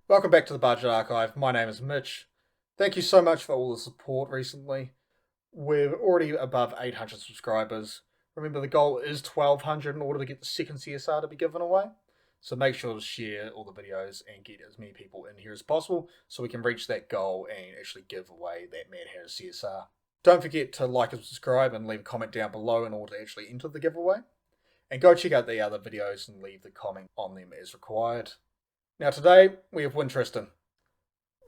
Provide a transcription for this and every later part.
Welcome back to the Budget Archive. My name is Mitch. Thank you so much for all the support recently. We're already above 800 subscribers. Remember, the goal is 1200 in order to get the second CSR to be given away. So make sure to share all the videos and get as many people in here as possible so we can reach that goal and actually give away that Mad Hatter CSR. Don't forget to like and subscribe and leave a comment down below in order to actually enter the giveaway. And go check out the other videos and leave the comment on them as required. Now today, we have won Tristan.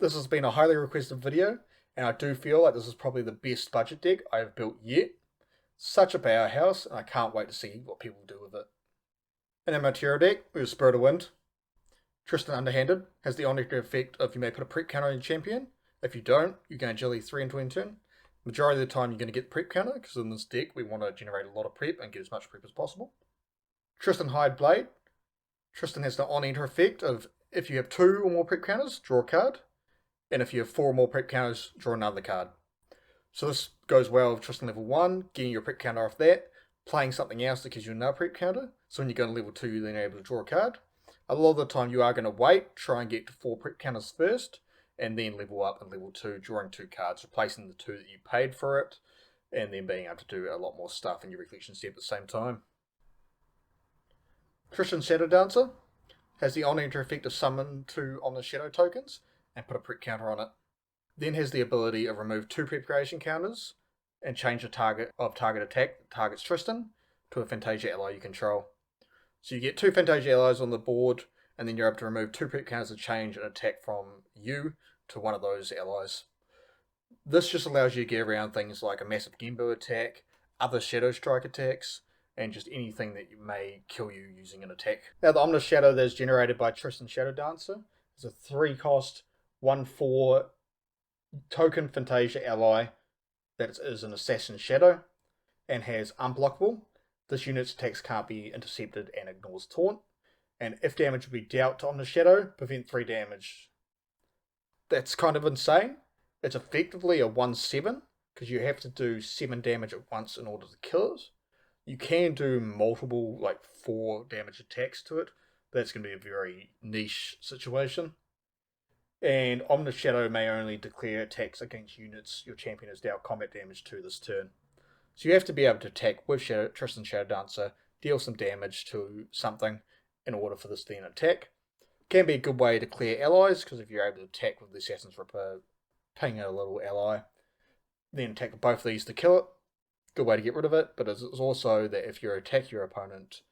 This has been a highly requested video, and I do feel like this is probably the best budget deck I have built yet. Such a powerhouse, and I can't wait to see what people do with it. In our material deck, we have Spirit of Wind. Tristan Underhanded has the on-deck effect of you may put a prep counter on your champion. If you don't, you gain agility 3 and 20 turn. Majority of the time you're going to get the prep counter, because in this deck we want to generate a lot of prep and get as much prep as possible. Tristan Hide Blade. Tristan has the on-enter effect of if you have 2 or more prep counters, draw a card. And if you have 4 or more prep counters, draw another card. So this goes well with Tristan level 1, getting your prep counter off that, playing something else that gives you another prep counter. So when you go to level 2, you're then able to draw a card. A lot of the time you are going to wait, try and get to 4 prep counters first, and then level up in level 2, drawing 2 cards, replacing the 2 that you paid for it, and then being able to do a lot more stuff in your recollection step at the same time. Tristan Shadow Dancer has the on-enter effect of summon 2 on the shadow tokens and put a prep counter on it. Then has the ability of remove 2 preparation counters and change the target attack that targets Tristan to a Fantasia ally you control. So you get 2 Fantasia allies on the board, and then you're able to remove 2 prep counters to change an attack from you to one of those allies. This just allows you to get around things like a massive Genbo attack, other Shadow Strike attacks, and just anything that may kill you using an attack. Now the Omnis Shadow that is generated by Tristan Shadow Dancer is a 3-cost, 1/4 token Fantasia ally that is an Assassin Shadow and has unblockable. This unit's attacks can't be intercepted and ignores taunt. And if damage would be dealt to Omnis Shadow, prevent 3 damage. That's kind of insane. It's effectively a 1/7 because you have to do 7 damage at once in order to kill it. You can do multiple, like 4 damage attacks to it, but that's going to be a very niche situation. And Omnis Shadow may only declare attacks against units your champion has dealt combat damage to this turn. So you have to be able to attack with Tristan Shadow Dancer, deal some damage to something in order for this to then attack. Can be a good way to clear allies, because if you're able to attack with the Assassin's Ripper, ping a little ally, then attack with both of these to kill it. Good way to get rid of it, but it's also that if you attack your opponent,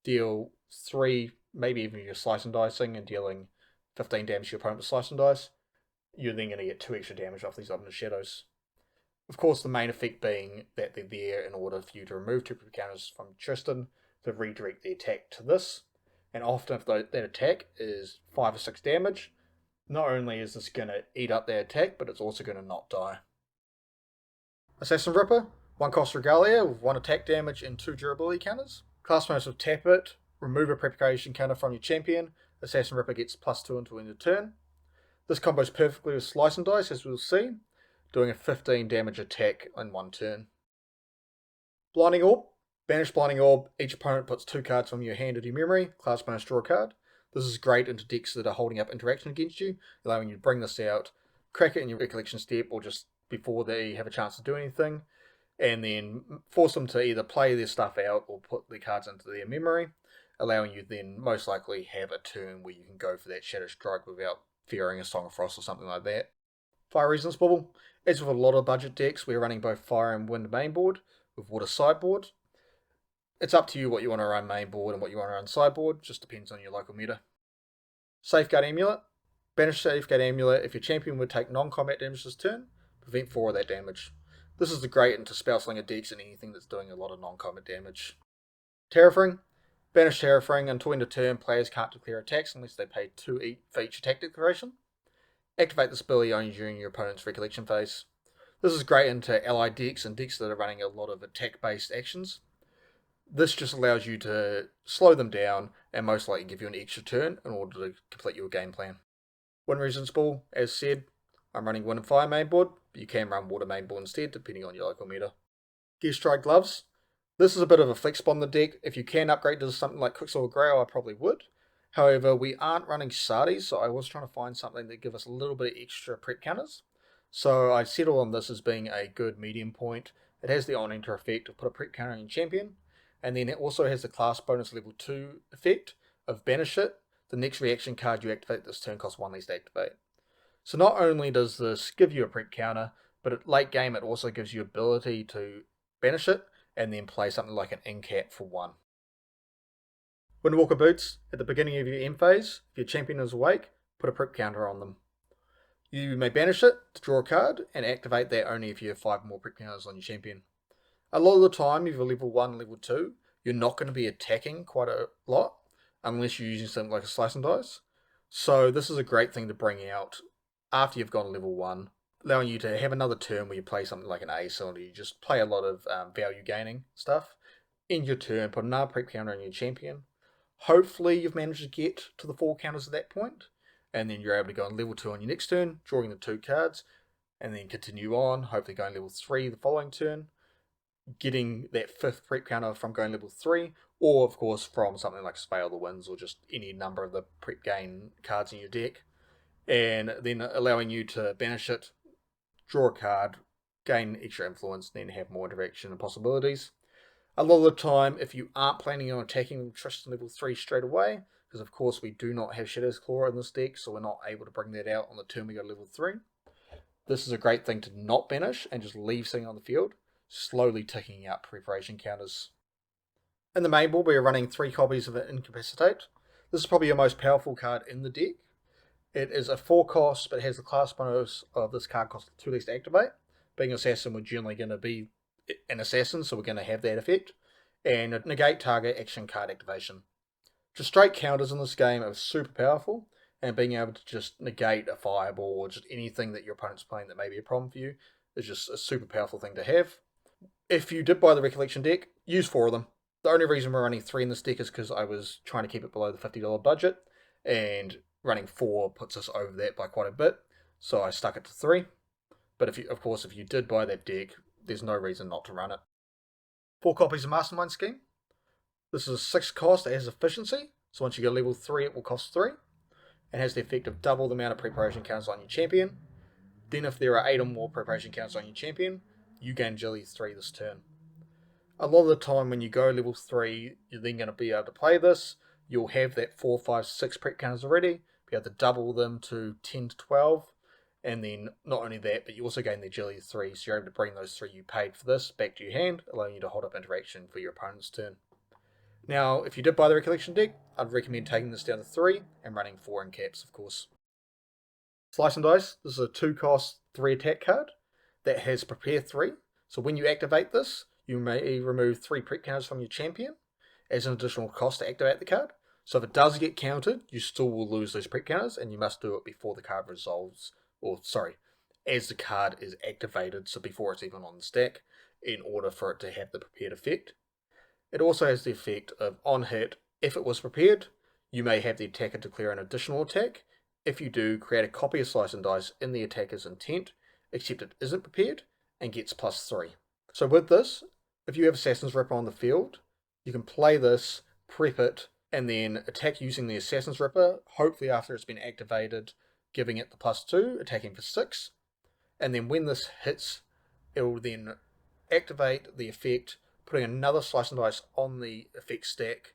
deal 3, maybe even you're slice and dicing and dealing 15 damage to your opponent with slice and dice, you're then going to get 2 extra damage off these Omnis Shadows. Of course, the main effect being that they're there in order for you to remove 2 counters from Tristan to redirect the attack to this. And often if that attack is 5 or 6 damage, not only is this going to eat up their attack, but it's also going to not die. Assassin Ripper, 1 cost Regalia with 1 attack damage and 2 durability counters. Class modes with tap it, remove a preparation counter from your champion. Assassin Ripper gets +2 until end of turn. This combos perfectly with Slice and Dice, as we'll see, doing a 15 damage attack in 1 turn. Blinding Orb. Banish Blinding Orb. Each opponent puts 2 cards from your hand into your memory. Class bonus draw a card. This is great into decks that are holding up interaction against you, allowing you to bring this out, crack it in your recollection step, or just before they have a chance to do anything, and then force them to either play their stuff out or put their cards into their memory, allowing you then most likely have a turn where you can go for that Shadow Strike without fearing a Song of Frost or something like that. Fire Resonance Bubble. As with a lot of budget decks, we're running both Fire and Wind mainboard with Water sideboard. It's up to you what you want to run mainboard and what you want to run sideboard, just depends on your local meta. Safeguard Amulet. Banish Safeguard Amulet if your champion would take non-combat damage this turn, prevent 4 of that damage. This is the great into Spellslinger decks and anything that's doing a lot of non-combat damage. Terraforming. Banish Terraforming until end of turn, players can't declare attacks unless they pay 2 for each attack declaration. Activate this ability only during your opponent's recollection phase. This is great into allied decks and decks that are running a lot of attack-based actions. This just allows you to slow them down and most likely give you an extra turn in order to complete your game plan. Wind Resonance Ball, as said, I'm running Wind and Fire mainboard, but you can run Water mainboard instead depending on your local meta. Gear Strike Gloves. This is a bit of a flex on the deck. If you can upgrade to something like Quicksilver Grail, I probably would. However, we aren't running Sardis, so I was trying to find something that give us a little bit of extra prep counters. So I settled on this as being a good medium point. It has the on-enter effect to put a prep counter on your champion, and then it also has the class bonus level 2 effect of banish it. The next reaction card you activate this turn costs 1 less to activate. So not only does this give you a prep counter, but at late game it also gives you ability to banish it and then play something like an incap for 1. Windwalker Boots, at the beginning of your end phase, if your champion is awake, put a prep counter on them. You may banish it to draw a card and activate that only if you have 5 more prep counters on your champion. A lot of the time, if you're level 1, level 2, you're not going to be attacking quite a lot unless you're using something like a slice and dice. So this is a great thing to bring out after you've gone level 1, allowing you to have another turn where you play something like an ace, or you just play a lot of value gaining stuff. End your turn, put another prep counter on your champion. Hopefully you've managed to get to the 4 counters at that point, and then you're able to go on level 2 on your next turn, drawing the 2 cards, and then continue on, hopefully going level 3 the following turn, getting that 5th prep counter from going level 3, or of course from something like Sway of the Winds, or just any number of the prep gain cards in your deck, and then allowing you to banish it, draw a card, gain extra influence, then have more interaction and possibilities. A lot of the time, if you aren't planning on attacking with Tristan level 3 straight away, because of course we do not have Shadow's Claw in this deck, so we're not able to bring that out on the turn we go level 3. This is a great thing to not banish and just leave sitting on the field, slowly ticking out preparation counters. In the main board, we are running 3 copies of Incapacitate. This is probably your most powerful card in the deck. It is a 4 cost, but it has the class bonus of this card cost 2 less to activate. Being Assassin, we're generally going to be an Assassin, so we're going to have that effect. And negate target action card activation. Just straight counters in this game are super powerful, and being able to just negate a fireball or just anything that your opponent's playing that may be a problem for you is just a super powerful thing to have. If you did buy the Recollection deck, use 4 of them. The only reason we're running 3 in this deck is because I was trying to keep it below the $50 budget, and running 4 puts us over that by quite a bit, so I stuck it to 3. But if you did buy that deck, there's no reason not to run it. 4 copies of Mastermind Scheme. This is a 6 cost, it has efficiency, so once you go level 3 it will cost 3. It has the effect of double the amount of preparation counters on your champion. Then if there are 8 or more preparation counters on your champion, you gain agility 3 this turn. A lot of the time when you go level 3, you're then going to be able to play this. You'll have that 4, 5, 6 prep counters already, be able to double them to 10 to 12, and then not only that, but you also gain the agility 3, so you're able to bring those 3 you paid for this back to your hand, allowing you to hold up interaction for your opponent's turn. Now, if you did buy the Recollection deck, I'd recommend taking this down to 3 and running 4 in caps, of course. Slice and Dice, this is a 2 cost, 3 attack card that has Prepare 3. So when you activate this, you may remove 3 prep counters from your champion as an additional cost to activate the card. So if it does get countered, you still will lose those prep counters, and you must do it before the card resolves, as the card is activated, so before it's even on the stack, in order for it to have the prepared effect. It also has the effect of, on hit, if it was prepared, you may have the attacker declare an additional attack. If you do, create a copy of Slice and Dice in the attacker's intent, except it isn't prepared, and gets +3. So with this, if you have Assassin's Ripper on the field, you can play this, prep it, and then attack using the Assassin's Ripper, hopefully after it's been activated, giving it the +2, attacking for 6. And then when this hits, it will then activate the effect, putting another Slice and Dice on the effect stack,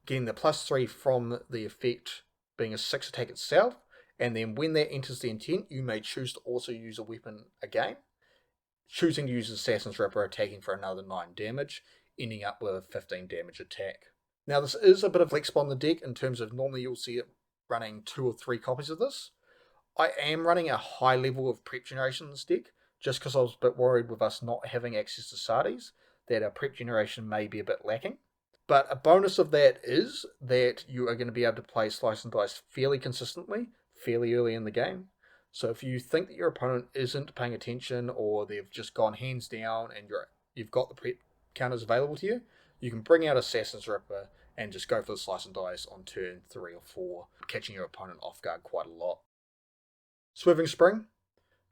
getting the +3 from the effect being a 6 attack itself, and then when that enters the intent, you may choose to also use a weapon again, choosing to use Assassin's Ripper, attacking for another 9 damage, ending up with a 15 damage attack. Now this is a bit of flexible on the deck in terms of normally you'll see it running 2 or 3 copies of this. I am running a high level of prep generation in this deck, just because I was a bit worried with us not having access to Sardis, that our prep generation may be a bit lacking. But a bonus of that is that you are going to be able to play Slice and Dice fairly consistently, fairly early in the game. So if you think that your opponent isn't paying attention, or they've just gone hands down and you've got the prep counters available to you, you can bring out Assassin's Ripper and just go for the Slice and Dice on turn 3 or 4, catching your opponent off guard quite a lot. Swerving Spring,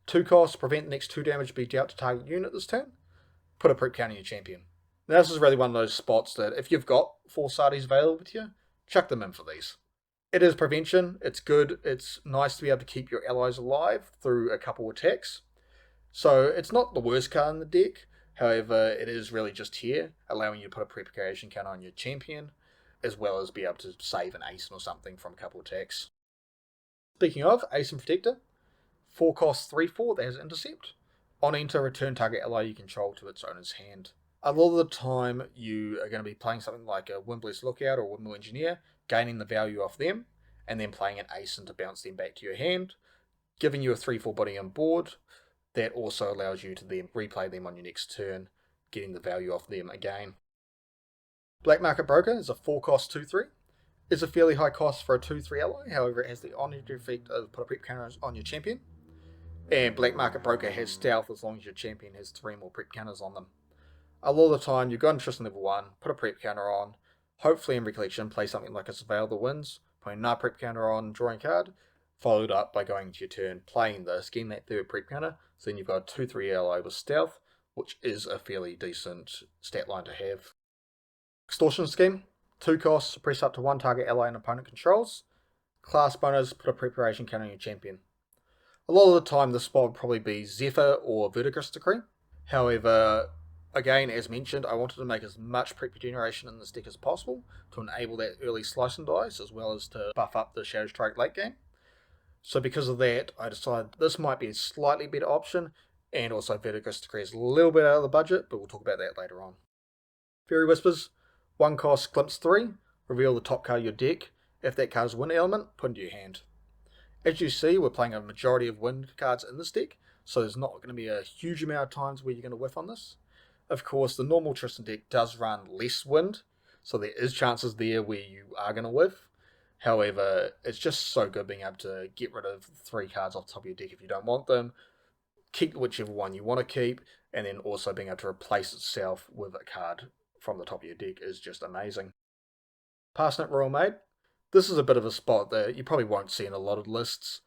2 costs, prevent the next 2 damage be dealt to target unit this turn. Put a prep counter on your champion. Now this is really one of those spots that if you've got 4 Sardis available to you, chuck them in for these. It is prevention, it's good, it's nice to be able to keep your allies alive through a couple attacks. So it's not the worst card in the deck, however, it is really just here, allowing you to put a preparation counter on your champion, as well as be able to save an Ace or something from a couple attacks. Speaking of, Ace and Protector, 4 cost 3/4 that has Intercept. On enter, return target ally you control to its owner's hand. A lot of the time, you are going to be playing something like a Windbless Lookout or Windmill Engineer, gaining the value off them, and then playing an Ace to bounce them back to your hand, giving you a 3/4 body on board. That also allows you to then replay them on your next turn, getting the value off them again. Black Market Broker is a 4 cost 2/3. It's a fairly high cost for a 2/3 ally, however it has the on-enter effect of put a prep counter on your champion. And Black Market Broker has stealth as long as your champion has 3 more prep counters on them. A lot of the time, you go into Tristan level 1, put a prep counter on, hopefully in Recollection, play something like a Surveil the Winds, putting another prep counter on, drawing a card, followed up by going to your turn, playing this, getting that third prep counter, so then you've got a 2/3 ally with stealth, which is a fairly decent stat line to have. Extortion Scheme, 2 costs, suppress up to 1 target ally an opponent controls. Class bonus, put a preparation counter on your champion. A lot of the time this spot would probably be Zephyr or Verdigris Decree. However, again, as mentioned, I wanted to make as much prep generation in this deck as possible to enable that early slice and dice, as well as to buff up the Shadow Strike late game. So because of that, I decided this might be a slightly better option, and also Verdigris Decree is a little bit out of the budget, but we'll talk about that later on. Fairy Whispers, 1 cost, glimpse 3, reveal the top card of your deck. If that card is wind element, put into your hand. As you see, we're playing a majority of wind cards in this deck, so there's not going to be a huge amount of times where you're going to whiff on this. Of course, the normal Tristan deck does run less wind, so there is chances there where you are going to whiff. However, it's just so good being able to get rid of 3 cards off the top of your deck if you don't want them, keep whichever one you want to keep, and then also being able to replace itself with a card from the top of your deck is just amazing. Parsnip Royal Maid. This is a bit of a spot that you probably won't see in a lot of lists.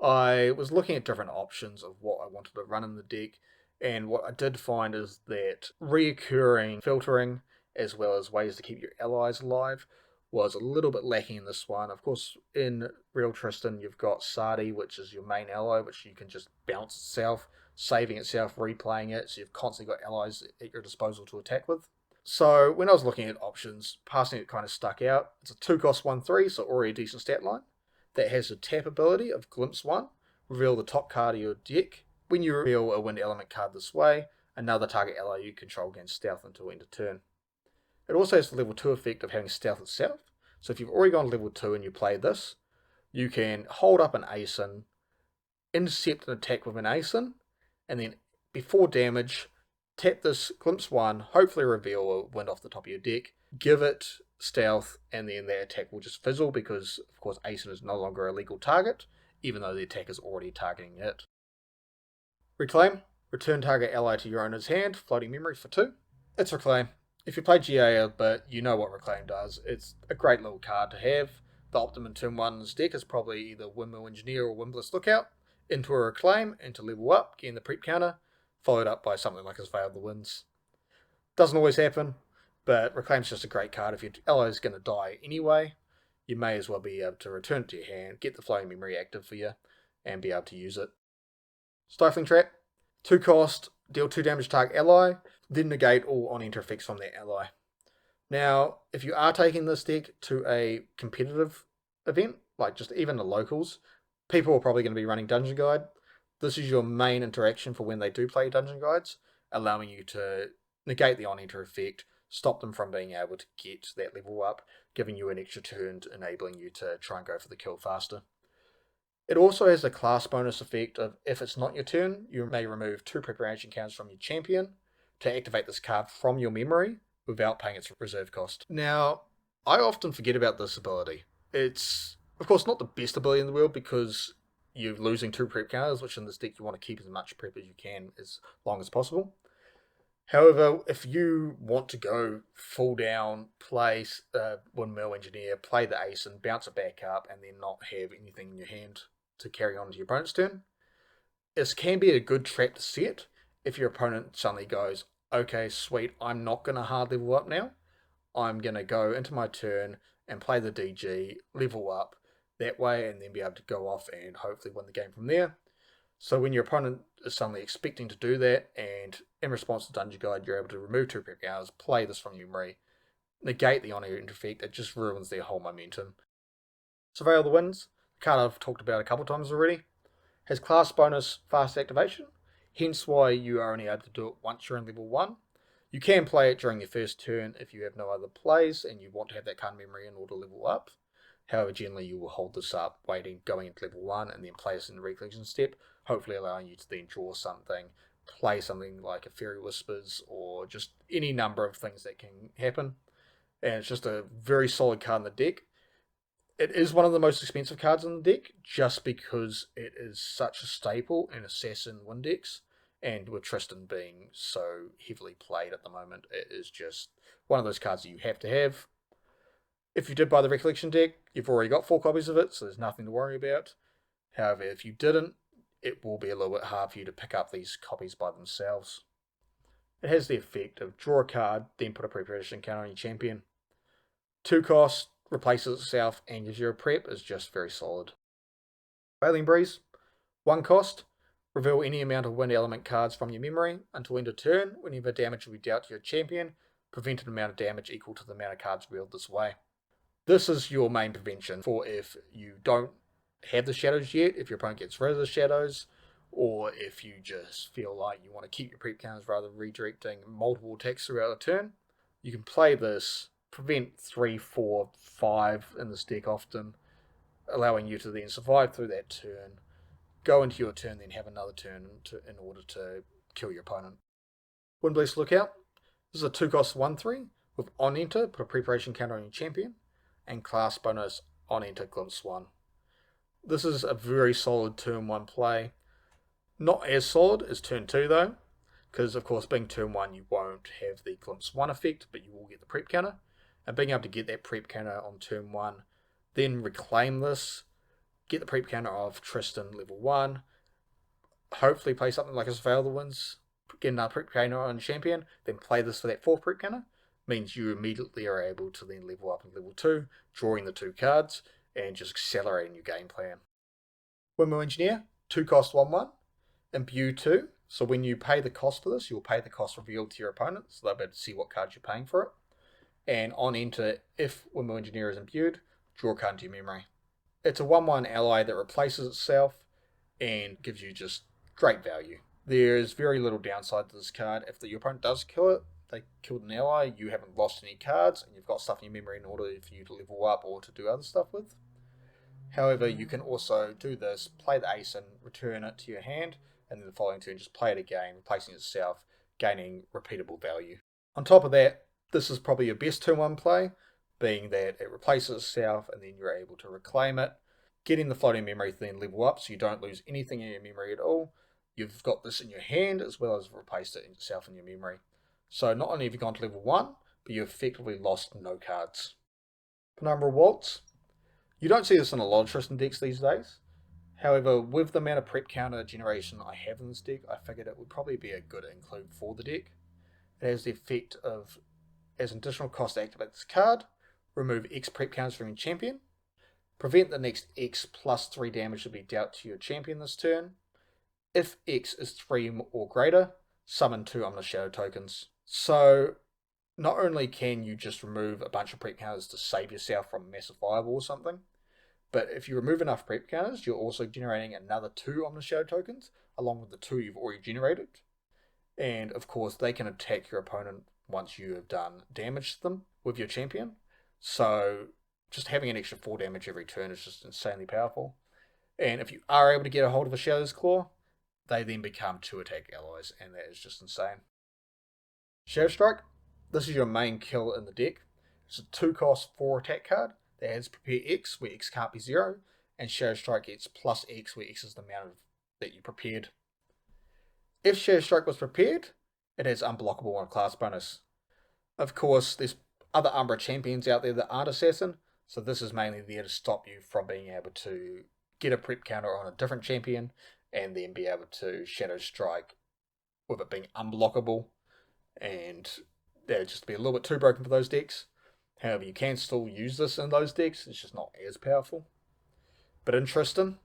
I was looking at different options of what I wanted to run in the deck, and what I did find is that reoccurring filtering, as well as ways to keep your allies alive, was a little bit lacking in this one. Of course, in Real Tristan, you've got Sadi, which is your main ally, which you can just bounce itself, saving itself, replaying it, so you've constantly got allies at your disposal to attack with. So when I was looking at options, passing it kind of stuck out. It's a 2 cost 1/3, so already a decent stat line. That has the tap ability of Glimpse 1, reveal the top card of your deck. When you reveal a wind element card this way, another target ally you control gains stealth until end of turn. It also has the level 2 effect of having stealth itself, so if you've already gone level 2 and you play this, you can hold up an ASIN, intercept an attack with an ASIN, and then before damage, tap this Glimpse 1, hopefully reveal a wind off the top of your deck, give it stealth, and then that attack will just fizzle because, of course, ASIN is no longer a legal target, even though the attack is already targeting it. Reclaim. Return target ally to your owner's hand, floating memory for 2. It's Reclaim. If you play GA a bit, you know what Reclaim does. It's a great little card to have. The optimum turn 1 in this deck is probably either Windmill Engineer or Windbless Lookout. Into a Reclaim, into level up, getting the prep counter, followed up by something like a Surveil the Winds. Doesn't always happen, but Reclaim's just a great card. If your ally is going to die anyway, you may as well be able to return it to your hand, get the floating memory active for you, and be able to use it. Stifling Trap. 2 cost, deal 2 damage to target ally, then negate all on-enter effects from that ally. Now, if you are taking this deck to a competitive event, like just even the locals, people are probably going to be running Dungeon Guide. This is your main interaction for when they do play Dungeon Guides, allowing you to negate the on-enter effect, stop them from being able to get that level up, giving you an extra turn, enabling you to try and go for the kill faster. It also has a class bonus effect of if it's not your turn, you may remove 2 preparation counters from your champion to activate this card from your memory without paying its reserve cost. Now, I often forget about this ability. It's, of course, not the best ability in the world because you're losing 2 prep counters, which in this deck you want to keep as much prep as you can as long as possible. However, if you want to go full down, play Windmill Engineer, play the Ace and bounce it back up and then not have anything in your hand to carry on to your opponent's turn, this can be a good trap to set if your opponent suddenly goes, okay, sweet, I'm not going to hard level up now. I'm going to go into my turn and play the DG, level up that way, and then be able to go off and hopefully win the game from there. So when your opponent is suddenly expecting to do that, and in response to Dungeon Guide, you're able to remove 2 prep counters, play this from memory, negate the on-air effect, it just ruins their whole momentum. Surveil the Winds, a card I've talked about a couple times already, has class bonus fast activation, hence why you are only able to do it once you're in level 1. You can play it during your first turn if you have no other plays and you want to have that card memory in order to level up. However, generally you will hold this up, waiting, going into level 1, and then play this in the recollection step, hopefully allowing you to then draw something, play something like a Fairy Whispers, or just any number of things that can happen. And it's just a very solid card in the deck. It is one of the most expensive cards in the deck, just because it is such a staple in Assassin win decks, and with Tristan being so heavily played at the moment, it is just one of those cards that you have to have. If you did buy the Recollection deck, you've already got 4 copies of it, so there's nothing to worry about. However, if you didn't, it will be a little bit hard for you to pick up these copies by themselves. It has the effect of draw a card, then put a preparation counter on your champion. 2 cost, replaces itself, and gives you a prep is just very solid. Wailing Breeze, 1 cost, reveal any amount of wind element cards from your memory until end of turn. Whenever damage will be dealt to your champion, prevent an amount of damage equal to the amount of cards revealed this way. This is your main prevention for if you don't have the shadows yet, if your opponent gets rid of the shadows, or if you just feel like you want to keep your prep counters rather than redirecting multiple attacks throughout a turn. You can play this, prevent 3, 4, 5 in this deck often, allowing you to then survive through that turn, go into your turn, then have another turn in order to kill your opponent. Windblast Lookout. This is a 2 cost 1/3 with on enter, put a preparation counter on your champion, and class bonus on enter Glimpse 1. This is a very solid turn 1 play. Not as solid as turn 2 though, because of course being turn 1 you won't have the Glimpse 1 effect, but you will get the prep counter. And being able to get that prep counter on turn 1, then reclaim this, get the prep counter of Tristan level 1, hopefully play something like a Surveil the Winds, get another prep counter on champion, then play this for that 4th prep counter, means you immediately are able to then level up in level 2, drawing the 2 cards, and just accelerating your game plan. Windmill Engineer, 2 cost 1/1, Imbue 2, so when you pay the cost for this, you'll pay the cost revealed to your opponent, so they'll be able to see what cards you're paying for it. And on enter, if Windmill Engineer is imbued, draw a card into your memory. It's a 1/1 ally that replaces itself and gives you just great value. There's very little downside to this card. If your opponent does kill it, they killed an ally, you haven't lost any cards, and you've got stuff in your memory in order for you to level up or to do other stuff with. However, you can also do this, play the ace and return it to your hand, and then the following turn just play it again, replacing itself, gaining repeatable value. On top of that, this is probably your best turn 1 play, being that it replaces itself and then you're able to reclaim it, getting the floating memory to then level up so you don't lose anything in your memory at all. You've got this in your hand as well as replaced it itself in your memory. So not only have you gone to level 1, but you've effectively lost no cards. Penumbral Waltz. You don't see this in a lot of Tristan decks these days. However, with the amount of prep counter generation I have in this deck, I figured it would probably be a good include for the deck. It has the effect of, as an additional cost to activate this card, remove X prep counters from your champion, prevent the next X plus 3 damage to be dealt to your champion this turn. If X is 3 or greater, summon 2 Ominous Shadow tokens. So, not only can you just remove a bunch of prep counters to save yourself from a massive fireball or something, but if you remove enough prep counters, you're also generating another 2 Ominous Shadow tokens, along with the 2 you've already generated. And of course, they can attack your opponent once you have done damage to them with your champion. So, just having an extra 4 damage every turn is just insanely powerful. And if you are able to get a hold of a Shadow's Claw, they then become 2 attack allies, and that is just insane. Shadow Strike. This is your main kill in the deck. It's a 2 cost 4 attack card that has Prepare X, where X can't be 0, and Shadow Strike gets plus X, where X is the amount that you prepared. If Shadow Strike was prepared, it has unblockable on class bonus. Of course, there's other Umbra champions out there that aren't Assassin, so this is mainly there to stop you from being able to get a prep counter on a different champion, and then be able to Shadow Strike with it being unblockable, and that would just be a little bit too broken for those decks. However, you can still use this in those decks, it's just not as powerful. But in Tristan,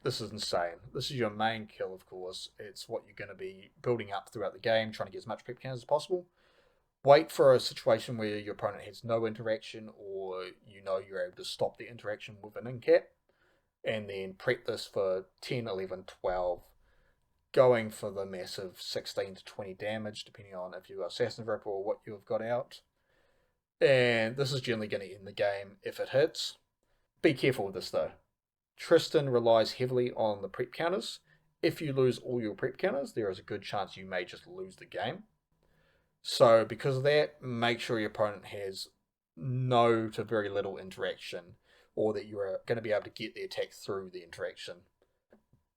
this is insane. This is your main kill, of course. It's what you're going to be building up throughout the game, trying to get as much prep counters as possible. Wait for a situation where your opponent has no interaction, or you know you're able to stop the interaction with an incap, and then prep this for 10, 11, 12, going for the massive 16 to 20 damage, depending on if you've got Assassin's Ripper or what you've got out. And this is generally going to end the game if it hits. Be careful with this though. Tristan relies heavily on the prep counters. If you lose all your prep counters, there is a good chance you may just lose the game. So because of that, make sure your opponent has no to very little interaction, or that you are going to be able to get the attack through the interaction.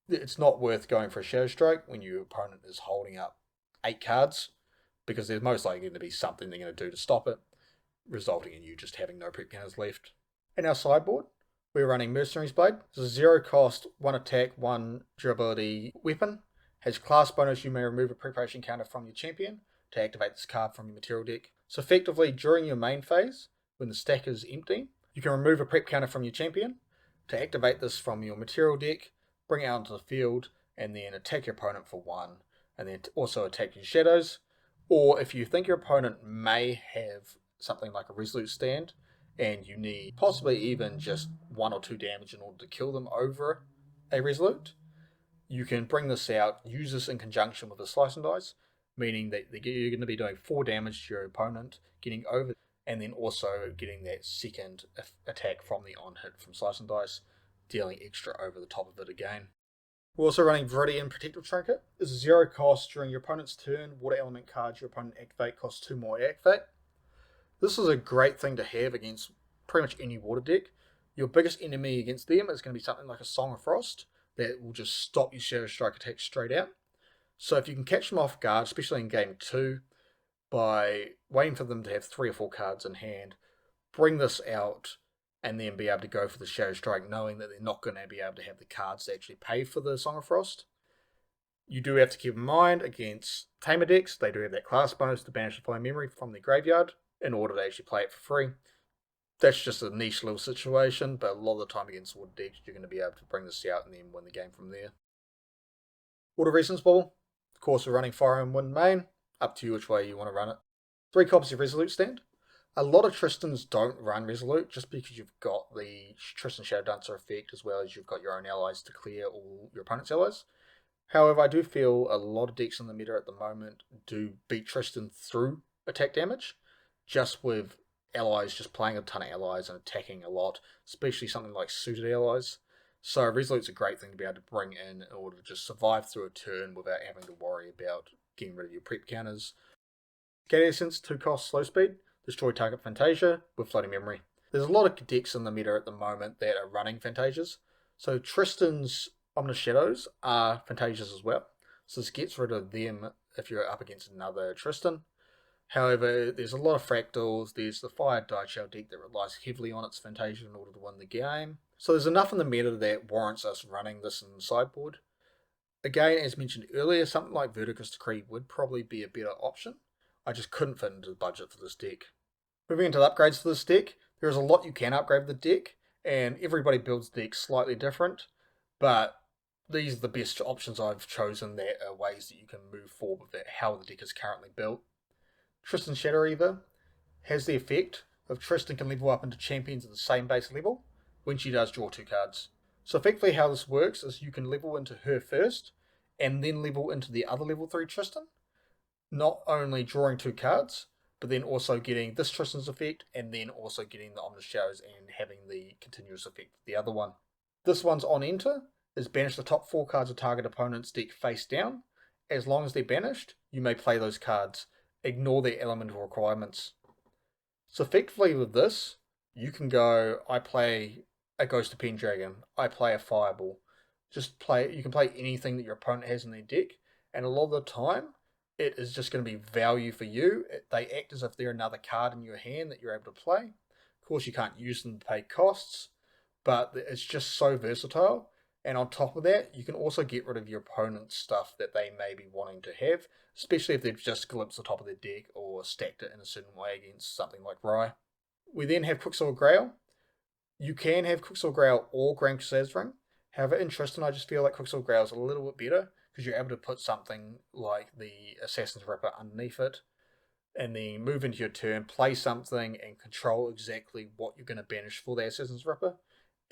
It's not worth going for a Shadow Strike when your opponent is holding up 8 cards, because there's most likely going to be something they're going to do to stop it, resulting in you just having no prep counters left. In our sideboard, we're running Mercenary's Blade. It's a 0 cost, 1 attack, 1 durability weapon. Has class bonus, you may remove a preparation counter from your champion to activate this card from your material deck. So effectively, during your main phase, when the stack is empty, you can remove a prep counter from your champion to activate this from your material deck, bring it out onto the field, and then attack your opponent for 1, and then also attack your shadows. Or if you think your opponent may have something like a Resolute Stand, and you need possibly even just 1 or 2 damage in order to kill them over a Resolute, you can bring this out, use this in conjunction with a Slice and Dice, meaning that you're going to be doing 4 damage to your opponent, getting over, and then also getting that second attack from the on-hit from Slice and Dice, dealing extra over the top of it again. We're also running Viridian Protective Trinket. It's a 0 cost during your opponent's turn. Water element cards your opponent activate costs 2 more to activate. This is a great thing to have against pretty much any water deck. Your biggest enemy against them is going to be something like a Song of Frost that will just stop your Shadow Strike attack straight out. So if you can catch them off guard, especially in game 2, by waiting for them to have 3 or 4 cards in hand, bring this out, and then be able to go for the Shadow Strike, knowing that they're not going to be able to have the cards to actually pay for the Song of Frost. You do have to keep in mind, against Tamer decks, they do have that class bonus to banish the Flowing Memory from their graveyard in order to actually play it for free. That's just a niche little situation, but a lot of the time against water decks, you're going to be able to bring this out and then win the game from there. Water Resonance Ball. Of course, we're running Fire and Wind main. Up to you which way you want to run it. 3 copies of Resolute Stand. A lot of Tristans don't run Resolute just because you've got the Tristan Shadow Dancer effect, as well as you've got your own allies to clear all your opponent's allies. However, I do feel a lot of decks in the meta at the moment do beat Tristan through attack damage, just with allies just playing a ton of allies and attacking a lot, especially something like suited allies. So Resolute's a great thing to be able to bring in order to just survive through a turn without having to worry about getting rid of your prep counters. Gate Essence, 2 cost, slow speed. Destroy target Fantasia with Floating Memory. There's a lot of decks in the meta at the moment that are running Fantasias. So Tristan's Ominous Shadows are Fantasias as well. So this gets rid of them if you're up against another Tristan. However, there's a lot of fractals. There's the Fire Dieshell deck that relies heavily on its Fantasia in order to win the game. So there's enough in the meta that warrants us running this in the sideboard. Again, as mentioned earlier, something like Vertigus Decree would probably be a better option. I just couldn't fit into the budget for this deck. Moving into the upgrades for this deck, there is a lot you can upgrade with the deck, and everybody builds the deck slightly different, but these are the best options I've chosen that are ways that you can move forward with how the deck is currently built. Tristan Shadow Reaver has the effect of Tristan can level up into champions at the same base level when she does draw 2 cards. So effectively how this works is you can level into her first, and then level into the other level 3 Tristan, not only drawing 2 cards, but then also getting this Tristan's effect, and then also getting the Ominous Shadows and having the continuous effect of the other one. This one's on enter is banish the top 4 cards of target opponent's deck face down. As long as they're banished, you may play those cards. Ignore their elemental requirements. So effectively with this, you can go, I play a Ghost of Pendragon, I play a Fireball. You can play anything that your opponent has in their deck, and a lot of the time, it is just going to be value for you. They act as if they're another card in your hand that you're able to play. Of course, you can't use them to pay costs, but it's just so versatile. And on top of that, you can also get rid of your opponent's stuff that they may be wanting to have, especially if they've just glimpsed the top of their deck or stacked it in a certain way against something like Rye. We then have Quicksilver Grail. You can have Quicksilver Grail or Grand Crusader's Ring. However, in Tristan, I just feel like Quicksilver Grail is a little bit better because you're able to put something like the Assassin's Ripper underneath it, and then move into your turn, play something, and control exactly what you're going to banish for the Assassin's Ripper,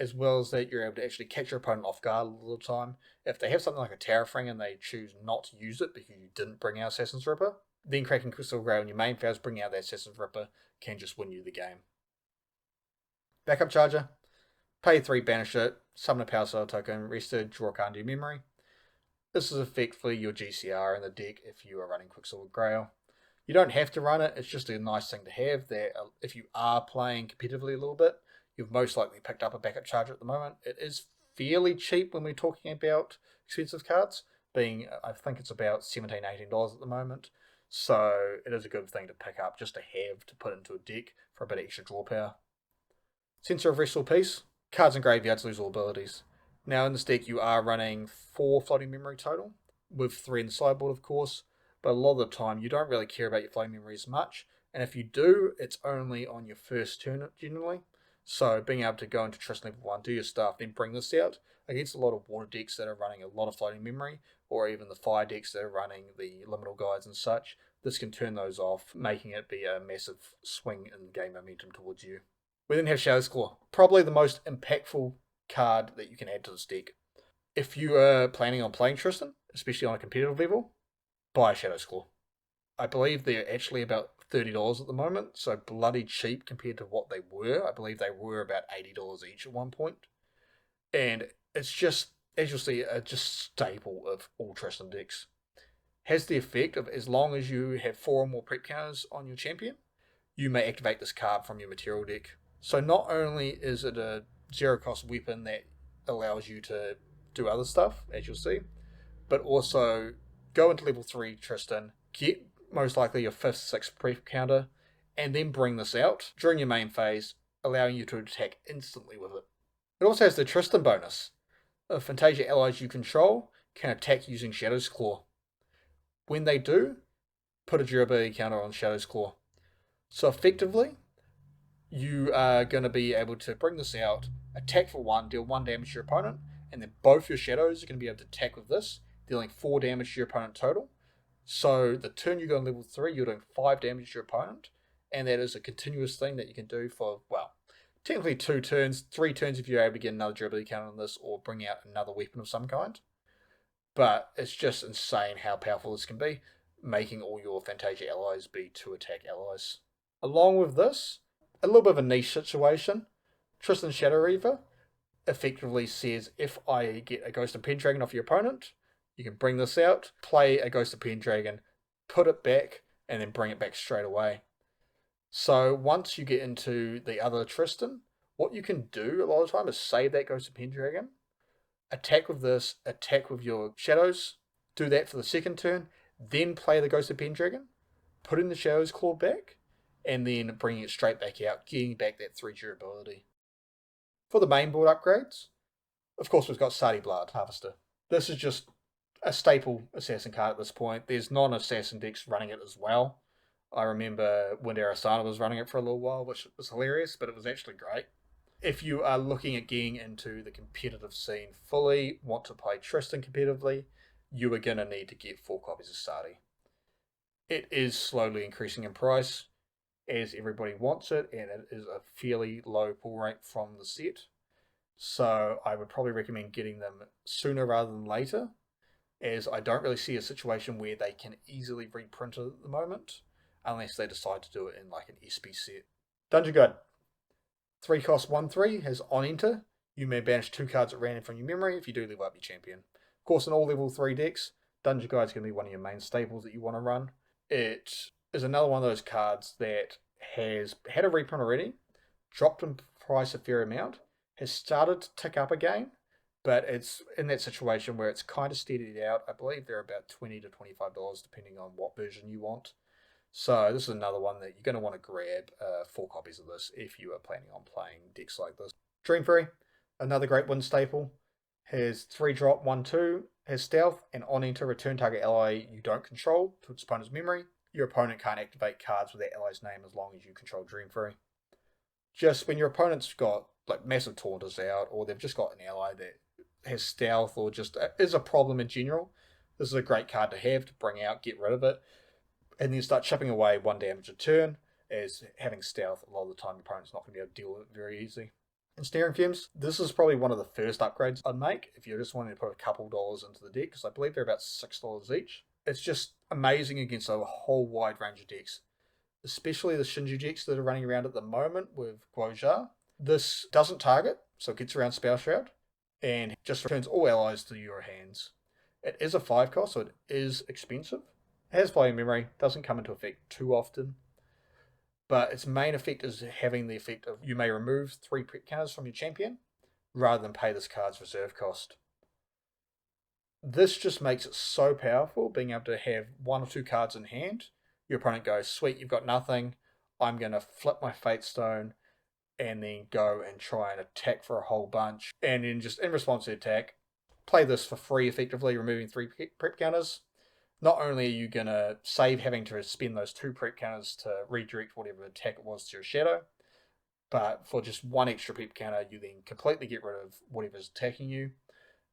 as well as that you're able to actually catch your opponent off guard a little time. If they have something like a Tower of Ring and they choose not to use it because you didn't bring out Assassin's Ripper, then cracking Quicksilver Grail in your main phase, bringing out the Assassin's Ripper can just win you the game. Backup Charger. Pay 3, banish it, summon a Power Cell token, rest it, draw a card into your memory. This is effectively your GCR in the deck if you are running Quicksilver Grail. You don't have to run it, it's just a nice thing to have that if you are playing competitively a little bit, you've most likely picked up a backup charger at the moment. It is fairly cheap when we're talking about expensive cards, being I think it's about $17, $18 at the moment. So it is a good thing to pick up just to have to put into a deck for a bit of extra draw power. Center of Restful Peace. Cards and graveyards lose all abilities. Now in this deck you are running 4 floating memory total, with 3 in the sideboard of course, but a lot of the time you don't really care about your floating memory as much, and if you do, it's only on your first turn generally. So being able to go into Tristan level 1, do your stuff, then bring this out against a lot of water decks that are running a lot of floating memory, or even the fire decks that are running the liminal guides and such, this can turn those off, making it be a massive swing in game momentum towards you. We then have Shadow's Claw, probably the most impactful card that you can add to this deck. If you are planning on playing Tristan, especially on a competitive level, buy a Shadow's Claw. I believe they're actually about $30 at the moment, so bloody cheap compared to what they were. I believe they were about $80 each at one point. And it's just, as you'll see, a just staple of all Tristan decks. Has the effect of, as long as you have 4 or more prep counters on your champion, you may activate this card from your material deck. So not only is it a 0-cost weapon that allows you to do other stuff, as you'll see, but also go into level 3 Tristan, get most likely your 5th, 6th prep counter, and then bring this out during your main phase, allowing you to attack instantly with it. It also has the Tristan bonus. Fantasia allies you control can attack using Shadow's Claw. When they do, put a durability counter on Shadow's Claw. So effectively, you are going to be able to bring this out, attack for 1, deal 1 damage to your opponent, and then both your shadows are going to be able to attack with this, dealing 4 damage to your opponent total. So the turn you go on level 3, you're doing 5 damage to your opponent, and that is a continuous thing that you can do for, well, technically 2 turns, 3 turns if you're able to get another durability counter on this, or bring out another weapon of some kind. But it's just insane how powerful this can be, making all your Fantasia allies be 2 attack allies. Along with this, a little bit of a niche situation, Tristan Shadow Reaver effectively says if I get a Ghost of Pendragon off your opponent, you can bring this out, play a Ghost of Pendragon, put it back, and then bring it back straight away. So once you get into the other Tristan, what you can do a lot of the time is save that Ghost of Pendragon, attack with this, attack with your shadows, do that for the second turn, then play the Ghost of Pendragon, put in the Shadow's Claw back, and then bringing it straight back out, getting back that 3 durability. For the main board upgrades, of course we've got Sadi Blood Harvester. This is just a staple assassin card at this point. There's non-assassin decks running it as well. I remember when Arasana was running it for a little while, which was hilarious, but it was actually great. If you are looking at getting into the competitive scene fully, want to play Tristan competitively, you are going to need to get 4 copies of Sadi. It is slowly increasing in price, as everybody wants it, and it is a fairly low pull rate from the set. So I would probably recommend getting them sooner rather than later, as I don't really see a situation where they can easily reprint it at the moment, unless they decide to do it in like an SP set. Dungeon Guide. 3 cost 1/3, has on enter. You may banish 2 cards at random from your memory if you do level up your champion. Of course, in all level 3 decks, Dungeon Guide is going to be one of your main staples that you want to run. It is another one of those cards that has had a reprint already, dropped in price a fair amount, has started to tick up again, but it's in that situation where it's kind of steadied out. I believe they're about $20 to $25 depending on what version you want. So this is another one that you're going to want to grab 4 copies of this if you are planning on playing decks like this. Dream Fury, another great win staple, has 3 drop, 1/2, has stealth, and on enter return target ally you don't control to its opponent's memory. Your opponent can't activate cards with that ally's name as long as you control Dream Fury. Just when your opponent's got like massive taunters out, or they've just got an ally that has stealth, or just is a problem in general, this is a great card to have to bring out, get rid of it, and then start chipping away 1 damage a turn. As having stealth, a lot of the time your opponent's not going to be able to deal with it very easy. In Staring Fumes, this is probably one of the first upgrades I'd make if you're just wanting to put a couple dollars into the deck, because I believe they're about $6 each. It's just amazing against a whole wide range of decks, especially the Shinju decks that are running around at the moment with Guoja. This doesn't target, so it gets around Spell Shroud, and just returns all allies to your hands. It is a 5 cost, so it is expensive. It has Volume Memory, doesn't come into effect too often, but its main effect is having the effect of you may remove 3 prep counters from your champion, rather than pay this card's reserve cost. This just makes it so powerful, being able to have 1 or 2 cards in hand. Your opponent goes, sweet, you've got nothing, I'm going to flip my Fate Stone, and then go and try and attack for a whole bunch. And then just in response to the attack, play this for free effectively, removing 3 prep counters. Not only are you going to save having to spend those 2 prep counters to redirect whatever attack it was to your shadow, but for just 1 extra prep counter, you then completely get rid of whatever's attacking you.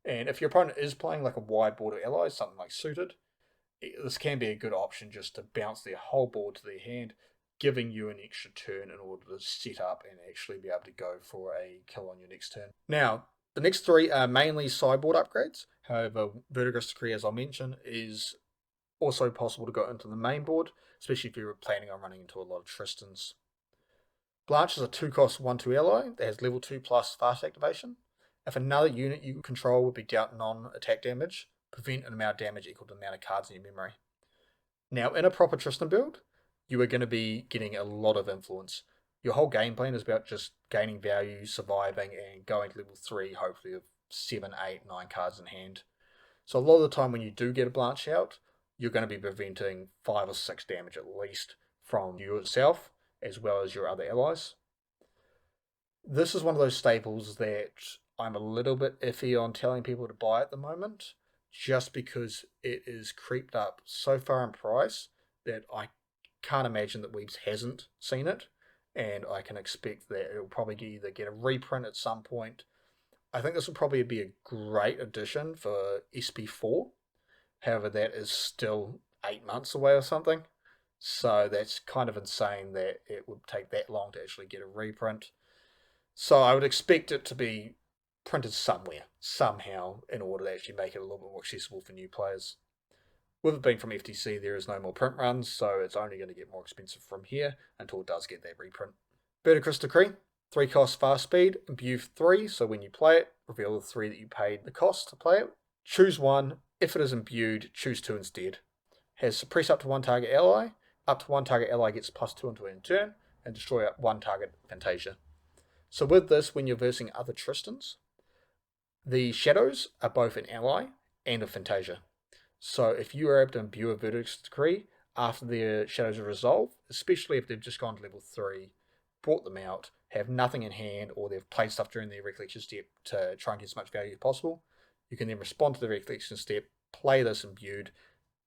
And if your opponent is playing like a wide board of allies, something like Suited, this can be a good option just to bounce their whole board to their hand, giving you an extra turn in order to set up and actually be able to go for a kill on your next turn. Now, the next 3 are mainly sideboard upgrades. However, Vertigo Decree, as I mentioned, is also possible to go into the main board, especially if you were planning on running into a lot of Tristans. Blanche is a 2-cost 1/2 ally that has level 2 plus fast activation. If another unit you control would be dealt non-attack damage, prevent an amount of damage equal to the amount of cards in your memory. Now, in a proper Tristan build, you are going to be getting a lot of influence. Your whole game plan is about just gaining value, surviving, and going to level 3, hopefully with 7, 8, 9 cards in hand. So a lot of the time when you do get a Blanche out, you're going to be preventing 5 or 6 damage at least from you itself, as well as your other allies. This is one of those staples that I'm a little bit iffy on telling people to buy at the moment, just because it is creeped up so far in price that I can't imagine that Weebs hasn't seen it, and I can expect that it'll probably either get a reprint at some point. I think this will probably be a great addition for SP4. However, that is still 8 months away or something, so that's kind of insane that it would take that long to actually get a reprint. So I would expect it to be printed somewhere, somehow, in order to actually make it a little bit more accessible for new players. With it being from FTC, there is no more print runs, so it's only going to get more expensive from here until it does get that reprint. Vertigo Decree, 3 cost fast speed, imbue 3, so when you play it, reveal the 3 that you paid the cost to play it. Choose 1, if it is imbued, choose 2 instead. Has suppress up to 1 target ally, up to 1 target ally gets +2 until end turn, and destroy up 1 target Fantasia. So with this, when you're versing other Tristans, the shadows are both an ally and a Fantasia. So if you are able to imbue a Vertigo Decree after their shadows are resolved, especially if they've just gone to level 3, brought them out, have nothing in hand, or they've played stuff during their recollection step to try and get as much value as possible, you can then respond to the recollection step, play this imbued,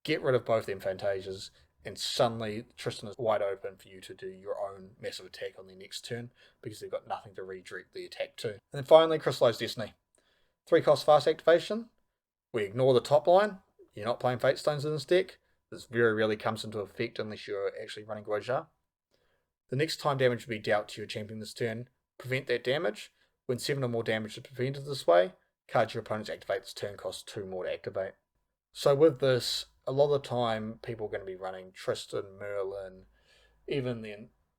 get rid of both them Fantasias, and suddenly Tristan is wide open for you to do your own massive attack on their next turn, because they've got nothing to redirect the attack to. And then finally, Crystallized Destiny. 3 cost fast activation. We ignore the top line. You're not playing Fate Stones in this deck. This very rarely comes into effect unless you're actually running Guoja. The next time damage will be dealt to your champion this turn. Prevent that damage. When 7 or more damage is prevented this way, cards your opponents activate this turn cost 2 more to activate. So with this, a lot of the time people are going to be running Tristan, Merlin, even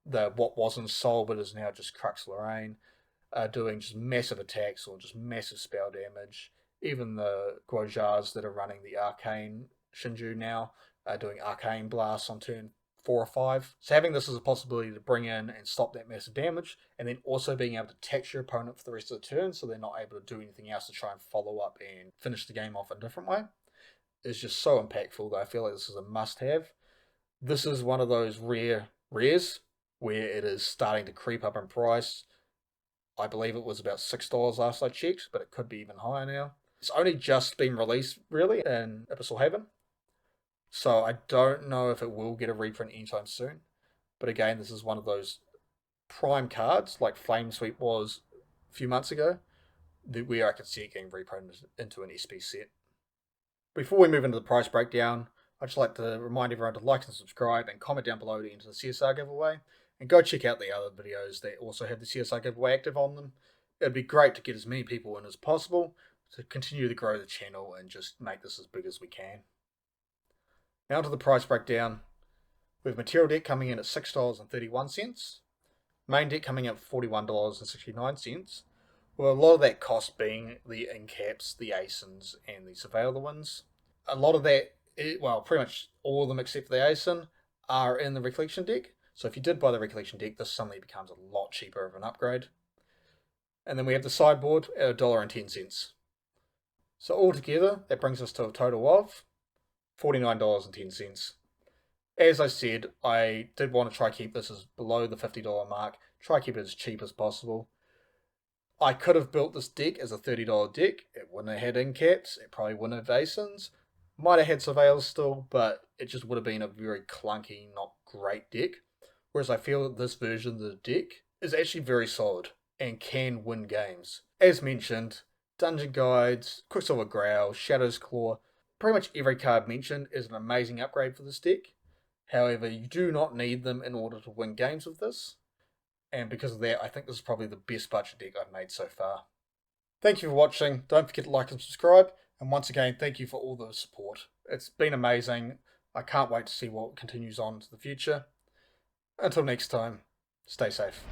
the what wasn't Soul but is now just Crux Lorraine, doing just massive attacks or just massive spell damage. Even the Guojars that are running the Arcane Shinju now are doing Arcane Blasts on turn 4 or 5. So having this as a possibility to bring in and stop that massive damage, and then also being able to tax your opponent for the rest of the turn so they're not able to do anything else to try and follow up and finish the game off in a different way, is just so impactful that I feel like this is a must-have. This is one of those rares where it is starting to creep up in price. I believe it was about $6 last I checked, but it could be even higher now. It's only just been released, really, in Abyssal Haven. So I don't know if it will get a reprint anytime soon. But again, this is one of those prime cards, like Flame Sweep was a few months ago, where I could see it getting reprinted into an SP set. Before we move into the price breakdown, I'd just like to remind everyone to like and subscribe and comment down below to enter the CSR giveaway. And go check out the other videos that also have the CSR giveaway active on them. It'd be great to get as many people in as possible to continue to grow the channel and just make this as big as we can. Now to the price breakdown. We have Material Deck coming in at $6.31. Main Deck coming in at $41.69. With a lot of that cost being the Incaps, the Asins, and the Surveil the Winds. A lot of that, well, pretty much all of them except for the Asin, are in the Recollection Deck. So if you did buy the Recollection Deck, this suddenly becomes a lot cheaper of an upgrade. And then we have the Sideboard at $1.10. So altogether, that brings us to a total of $49.10. As I said, I did want to try keep this as below the $50 mark, try keep it as cheap as possible. I could have built this deck as a $30 deck. It wouldn't have had Incaps, it probably wouldn't have Asins. Might have had Surveils still, but it just would have been a very clunky, not great deck. Whereas I feel that this version of the deck is actually very solid and can win games. As mentioned, Dungeon Guides, Quicksilver Growl, Shadow's Claw, pretty much every card mentioned is an amazing upgrade for this deck. However, you do not need them in order to win games with this. And because of that, I think this is probably the best budget deck I've made so far. Thank you for watching. Don't forget to like and subscribe. And once again, thank you for all the support. It's been amazing. I can't wait to see what continues on into the future. Until next time, stay safe.